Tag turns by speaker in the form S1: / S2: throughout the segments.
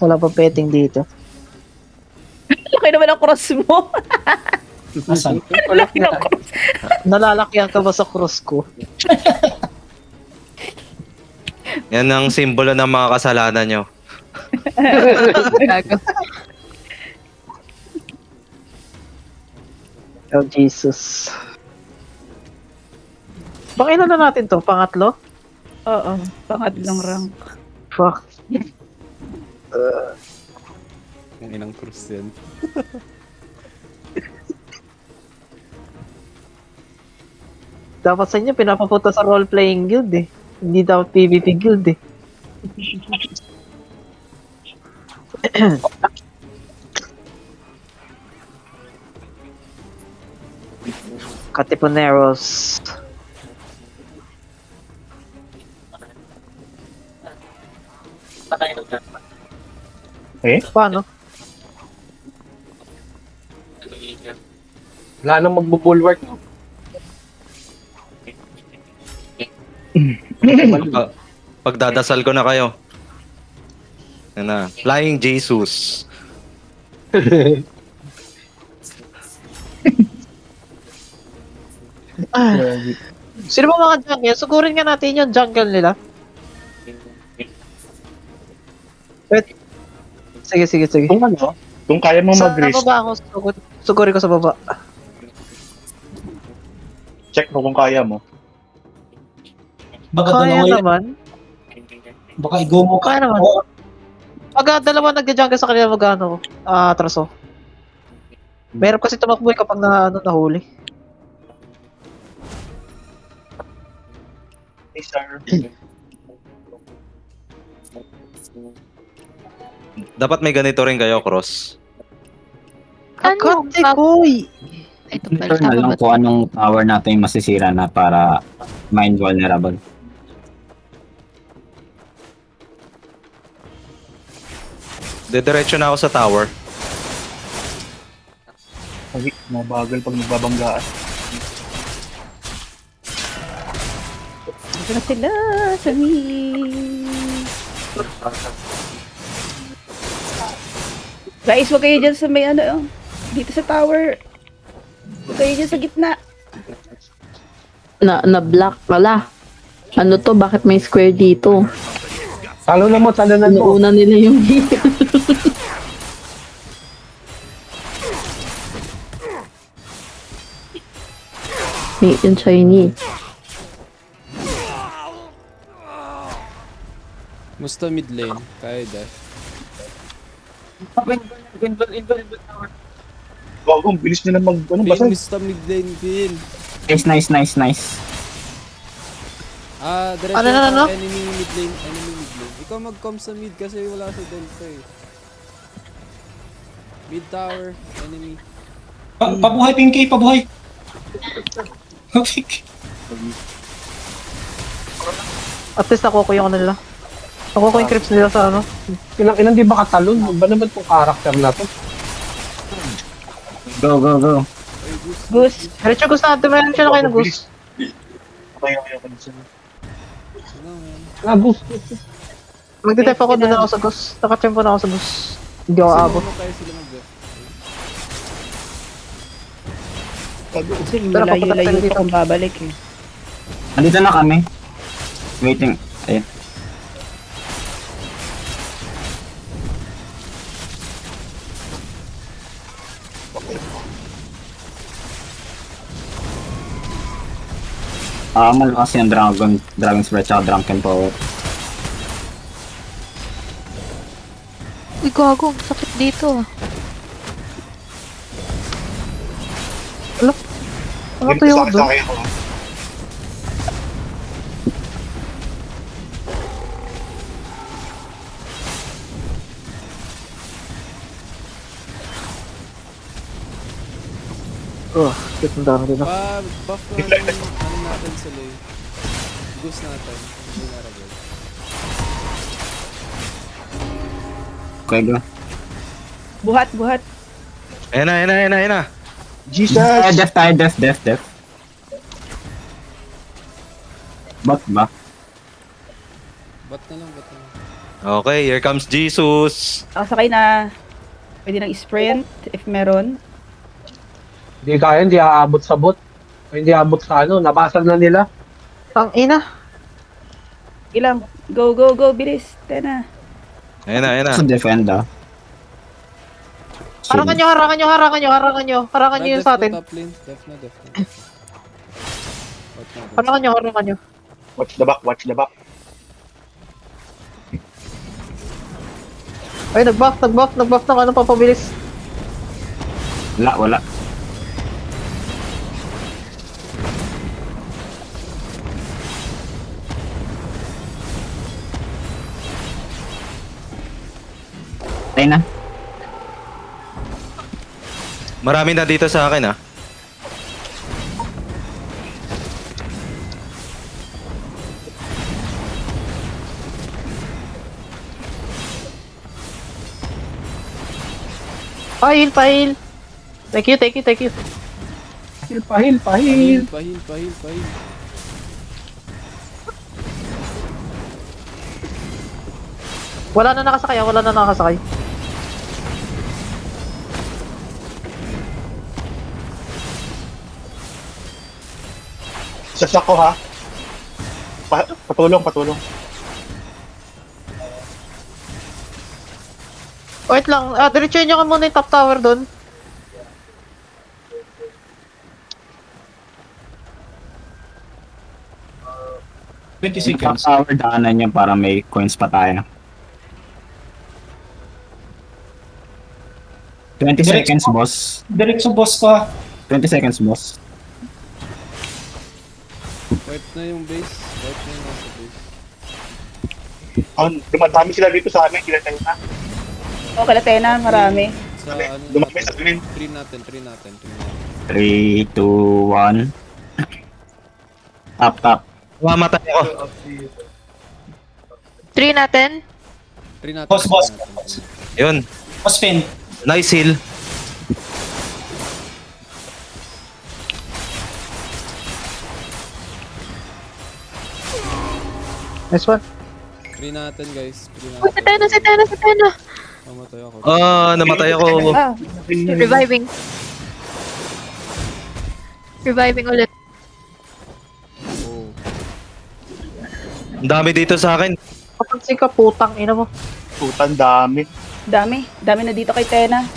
S1: Wala pa petting dito.
S2: Laki naman ang cross mo.
S3: Asan?
S2: Laki ng cross.
S1: Nalalakyan ka ba sa cross ko?
S4: Yan ang simbolo ng mga kasalanan nyo.
S5: Gago.
S1: Oh, Jesus. Ilan na natin to? Pangatlo?
S2: Oo, pangatlong rank.
S1: Fuck.
S6: Ang inang cruise yan.
S1: Dapat sa inyo, pinapapunta sa role-playing guild eh. Hindi dapat PvP guild eh. Katipuneros. Paano?
S3: Wala nang magbo-bulwark.
S4: Pagdadasal ko na kayo. Yan na. Flying Jesus.
S1: Sino ba mga jungle? Sugurin nga natin yung jungle nila. Wait. Sige.
S7: Kung ano, kung kaya mo
S1: Sa
S7: mag-risk,
S1: baba ako, sugurin ko sa baba.
S7: check mo kung kaya mo.
S3: Baka
S1: Kaya
S3: dalawa yan.
S1: naman.
S3: Baka i-go mo ka.
S1: Kaya naman. Pag dalawa nagja-jungle sa kanila magano, traso. Meron kasi tumakbo kapag nahuli.
S7: Hey, sir.
S4: Dapat may ganito rin kayo, Cross.
S5: Ano?
S1: Akate koy!
S5: Ito pala.
S8: Ito na
S5: Tama
S8: lang
S5: ba?
S8: kung anong tower natin yung masisira na para mind vulnerable.
S4: Diretso na ako sa tower.
S7: Ay, mabagal pag nagbabanggaan.
S2: Ito na sila sa mid. Guys, huwag kayo dyan sa may ano, dito sa tower. Huwag kayo dyan sa gitna.
S5: Na-block pala. Ano to? Bakit may square dito?
S3: Talo na mo.
S5: Inuuna nila yung heal. Made in Chinese.
S6: Musta mid lane? Kaya da.
S7: Gago, ang bilis nila mag, ano ba?
S6: Pin, musta mid lane, Pin?
S8: Nice.
S6: Diretso
S1: Ano?
S6: enemy mid lane. Ikaw mag-com sa mid kasi wala sa delta eh. Mid tower, enemy.
S3: Pabuhay, Pinky. Pabuhay. Okay.
S1: At least nakuha ko yung ano nila. Nakuha ko yung creeps nila sa ano.
S3: Ilang di ba katalon? Ba naman tong karakter na to?
S8: Go.
S2: Goose.
S1: Diretso gusto natin, meron siya na kayo ng goose.
S7: Okay.
S6: Ano yan?
S3: Agus.
S1: Magditep ako doon ako sa goose. Nakachempo na ako sa goose. Hindi ako aabot.
S6: Sino tayo sila mag
S2: Kasi
S1: Pero papunta tayo
S2: malayo-layo
S1: dito.
S2: pa kung babalik eh.
S8: Andito na kami. Waiting. Ayun. Malakas yung Dragon Spread tsaka Drunken Power.
S5: Uy, gago. Sakit dito.
S1: Ano to yung doon? Oh, shit, ang dami din ako.
S6: Buff mo ano natin sila eh. Goose natin. Vulnerable.
S8: Okay, go.
S2: Buhat.
S4: Ayan na.
S7: Jesus!
S8: Def. Bot ba?
S6: Bot na lang.
S4: Okay, here comes Jesus.
S2: Nakasakay na. Pwede nang sprint if meron.
S3: Hindi kaya, hindi aabot sa bot. O hindi aabot sa ano, nabasag na nila.
S1: Ang ina.
S2: Ilang. Go, go, go. Bilis. Tena.
S4: Ayan na, ayan na.
S8: Sa defend ah.
S1: Harangan nyo, harangan nyo, harangan nyo, harangan nyo. Harangan nyo yung sa atin.
S6: Top lane. Def na. Out na.
S1: Harangan nyo, harangan nyo.
S7: Watch the back, watch the back.
S1: Ay, nag-buff ng ano, papabilis.
S8: Wala. Tayo na.
S4: Marami na dito sa akin, ah.
S1: Pahil, pahil. Thank you.
S3: Pahil.
S6: Pahil.
S1: Wala na nakasakay.
S7: Sasak ko ha. Patulong.
S1: Wait lang, diretsuhin nyo ka muna yung top tower doon.
S8: Top tower, daanan niya para may coins pa tayo. 20 seconds, boss.
S9: Diretso boss pa.
S8: 20 seconds, boss.
S6: Wipe na yung base. Wipe na yung nasa base.
S7: Dumadami sila dito sa amin, sila tayo na.
S2: O, kala Tena. Marami.
S6: Sa ano?
S7: Dumami sa amin.
S6: 3 natin.
S8: 3, 2, 1. Tap.
S4: Mamatay ako.
S5: 3 natin.
S6: 3 natin.
S9: Boss.
S4: Yun.
S9: Boss Finn.
S4: Nice heal.
S1: Nice one.
S6: 3 natin, guys. 3
S5: Uy,
S6: natin.
S5: si Tena.
S6: Mamatay ako.
S4: Namatay ako.
S2: Ah,
S5: Reviving ulit.
S6: Oh.
S4: Ang dami dito sa akin.
S1: Kapansin ka, putang ina mo.
S7: Tutan dami.
S2: dami. Dami na dito kay Tena.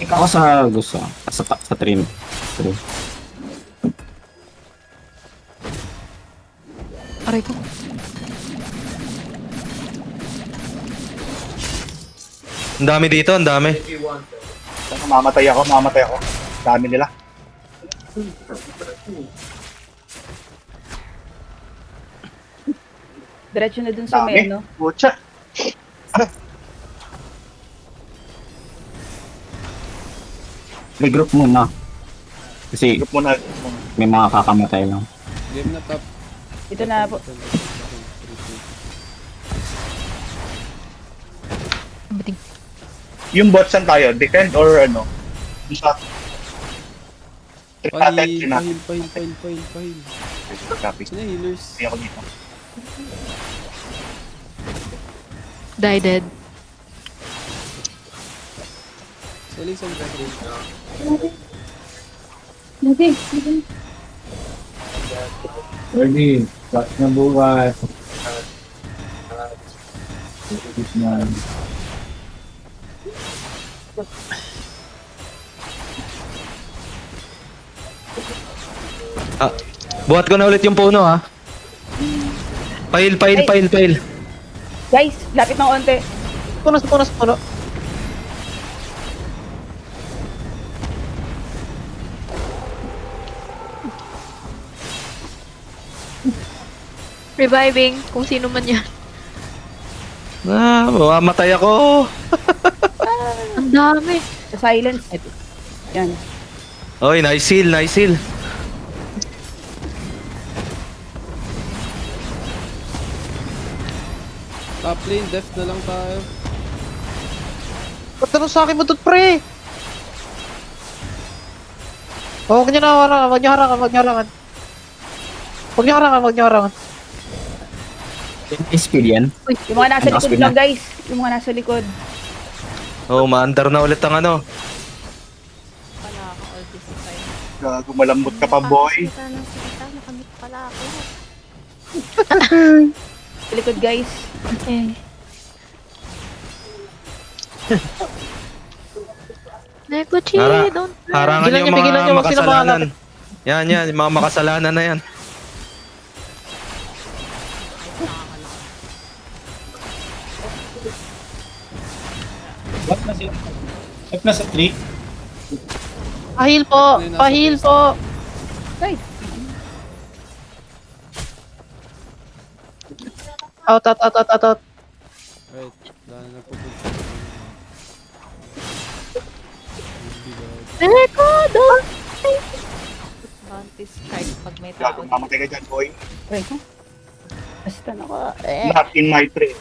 S8: Ako sa gusto. Sa trim.
S5: Aray ko.
S4: Ang dami dito, ang dami.
S7: Mamatay ako. Dami nila.
S2: Diretso na dun sa
S7: Dami.
S2: may ano.
S7: Pucha.
S8: Regroup muna. Kasi
S7: Group muna.
S8: may mga kakamatay lang.
S6: Game na top.
S2: Ito na po.
S7: Yung bot saan tayo? Defend or ano? Yung sa... Trip natin, trip natin.
S6: Pahil.
S7: Copy.
S6: Sino yung healers?
S7: Hindi ako dito.
S5: Die dead.
S6: Sali sa mga rin.
S3: Ready. Cut na bukas.
S4: Buhat ko na ulit yung puno, ha. Pahil.
S2: Guys, lapit ng onte.
S1: Puno.
S5: Reviving. Kung sino man yan.
S4: Mamatay ako.
S5: Ang dami.
S2: Sa silence. Yan.
S4: Oy, nice heal.
S6: Top lane, def na lang tayo.
S1: Ba't ganun sa akin mo doon, pre? Oh, huwag niyo harangan.
S8: Speed yan.
S2: Yung mga nasa
S8: Ang
S2: likod
S8: speed
S2: lang,
S8: na.
S2: guys. Yung mga nasa likod.
S4: Oh, maandar na ulit ang ano.
S9: Pala ako all this time.
S7: Gago, malambot ka pa, boy.
S9: Salita ng salita, nakamit pala ako.
S2: Sa likod, guys.
S9: Okay. Neguchi,
S4: Hara-
S9: don't
S4: Harangan
S1: Bigilan
S4: yung
S1: niyo, bigilan
S4: mga
S1: niyo, huwag sila
S4: makasalanan. Yan, yung mga makasalanan na yan.
S10: What na sila? F na sa 3.
S1: Pahil po! Pahil po!
S2: Ay,
S1: Out, out, out, out, out, out.
S6: Right. Dahil na pupunta.
S9: Neko, don't Bounty strike pag may tao.
S7: Gago, mamatay ka dyan, boy.
S2: ay, ko. Basta na ko.
S7: Not in my tray.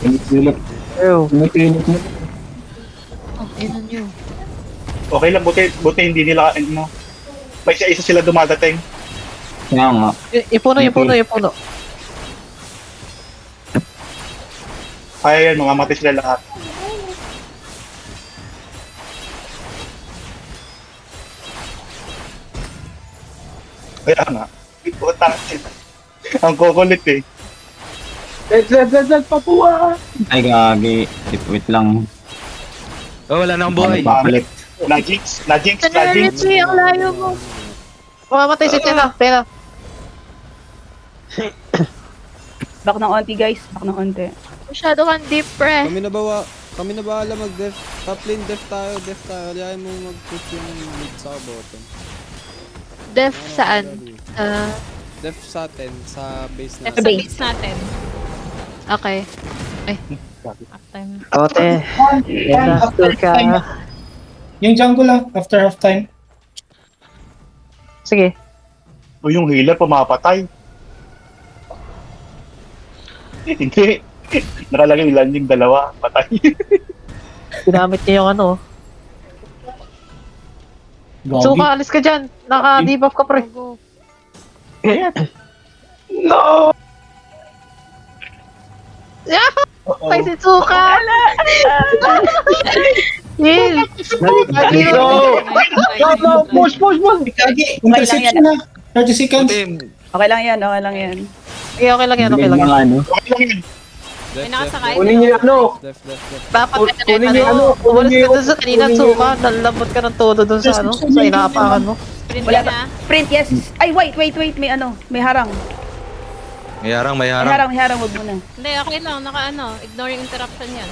S8: Pinipilip.
S1: Ew.
S8: Pinipilip mo.
S9: Oh, ino nyo.
S7: Okay lang, buti hindi nila, ano, may isa sila dumadating.
S8: Kaya nga.
S1: Ipuno, ipuno, ipuno.
S7: Kaya yan, mga matay sila lahat. Kaya nga, puta sila. Ang kukulit eh.
S3: Let's, papuwa!
S8: Ay, gagi. Wait lang.
S4: Oh, wala na akong buhay.
S8: Papalit.
S7: Na-jinx, na-jinx, na-jinx.
S9: Neguchi, ang layo mo.
S1: Mamamatay si Tena. Tena.
S2: Back ng onti, guys. Back ng onti.
S9: Masyado kang deep, pre.
S6: Kami na bahala mag-def. Top lane def tayo. Aliyahin mo mag-push yung mid sa bottom.
S9: Def
S6: Ano,
S9: saan?
S6: ready? Def sa atin, sa base na.
S9: Def sa base natin. Okay. Ay. Half time.
S1: Kote. Tena, ka.
S10: Yung jungle lang, after half time.
S1: Sige.
S7: O yung healer pumapatay. Hindi. Nakalagay yung landing dalawa, patay.
S1: Ginamit niya yung ano.
S10: Gogi.
S1: Suka, alis ka dyan. Naka-debuff ka, pre.
S9: Go.
S3: No!
S7: Oo.
S1: Ay, si Suka! Yil!
S3: No! No, push!
S10: Kagi, interception na. 30 seconds.
S4: Puti,
S2: Okay lang yan, okay lang yan.
S1: Okay, okay lang yan, okay lang
S8: Bigyan
S1: yan.
S8: ng ano.
S7: Okay lang yun.
S6: Def,
S9: nakasakay.
S3: Kunin niyo yung ano.
S6: Def.
S1: Dapat
S3: Kunin niyo yung ano.
S1: umalis
S3: Kunin niyo
S1: ka dun sa kanina,
S3: kunin niyo
S1: Suka. Nalambot ka ng todo dun sa ano, sa inaapakan mo.
S9: Sprint
S2: Wala
S9: ka
S2: ba?
S9: na.
S2: Sprint, yes. Ay, wait. May ano. May harang.
S4: may harang, may
S2: May
S4: harang.
S2: harang, may harang. Huwag muna.
S9: Hindi, okay lang. Ignore yung interruption yan.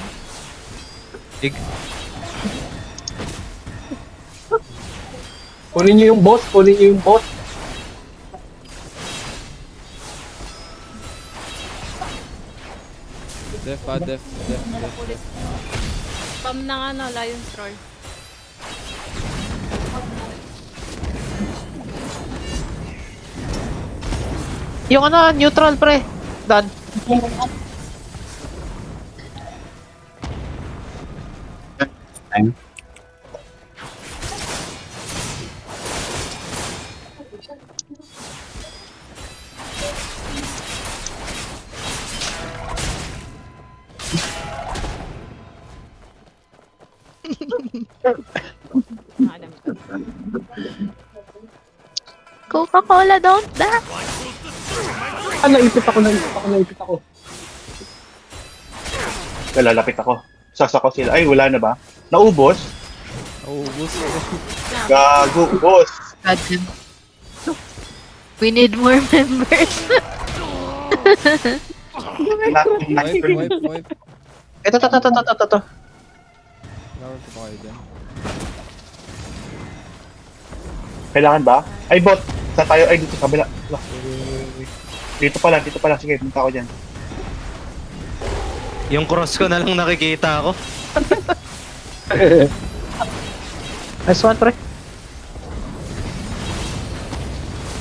S3: Kunin niyo yung boss.
S6: Def.
S9: Spam ng ano, Lion's Roar.
S1: Yung ano, neutral, pre. Dan.
S8: Time.
S9: Alam ko. Coca-Cola, don't die!
S3: Naipit ako.
S7: Lalapit ako. Sasako sila. Ay, wala na ba? Naubos?
S6: Ubus.
S7: Gago, boss.
S9: God. We need more members.
S6: Wipe.
S1: Ito.
S6: Lawar ko pa kayo dyan.
S7: Kailangan ba? Ay, bot. Saan tayo? Ay, dito sa kabila. Dito pala. Sige, punta ako dyan.
S4: Yung cross ko na lang nakikita ako.
S1: Nice one, pre.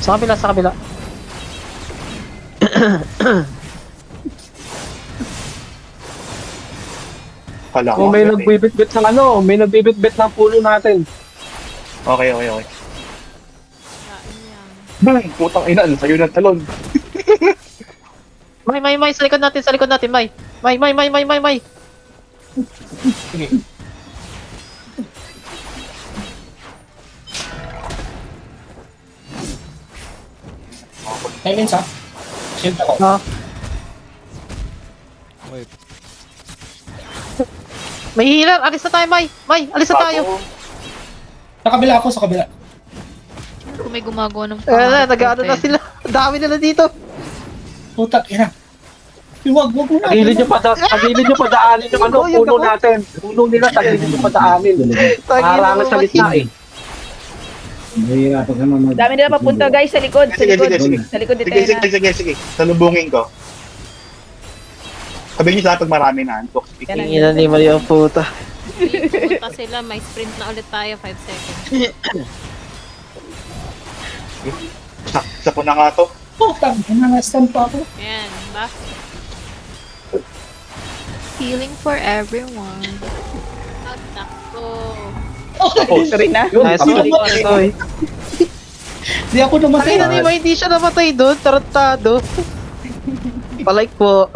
S1: Sa kabila.
S7: Kala ko.
S3: Kung may nagbibit-bit ng ano, may nagbibit-bit ng pulo natin.
S7: Okay. Boom! Putang ina, ano sa'yo ng talon.
S1: May, sa likod natin, may. May.
S10: Sige. Silence ha. Shield ako.
S6: Wait.
S1: May healer, alis na tayo, may. Alis na tayo.
S10: Sa kabila ako, sa kabila.
S9: Kung may gumagawa ng
S1: Nag-ano na sila. Ang dami nila dito.
S10: Putak, ina. Wag mo na.
S3: Tagilid nyo pa daanin yung ano,
S1: Yung
S3: puno
S1: ako.
S3: natin. Puno nila, tagilid nyo pa daanin. Harangan sa gitna eh.
S2: Dami nila papunta guys sa likod. Sa
S7: Sige.
S2: likod ni Tena.
S7: Sige. Salubungin ko. Sabihin niyo sa akin pag marami na. Unbox.
S1: Tingin ni Mario ang puta.
S9: Pumunta sila, may sprint na ulit tayo, 5 seconds.
S7: Isa po na nga to.
S10: Putak, nangastan pa ako.
S9: Ayan, ba? Healing for everyone. Takto.
S2: Sorry na.
S3: Yun,
S1: Nice
S3: kami-
S1: one, Toy.
S10: Di ako namatay.
S1: Tingin ni May, hindi siya namatay doon. Tarantado. Palike po.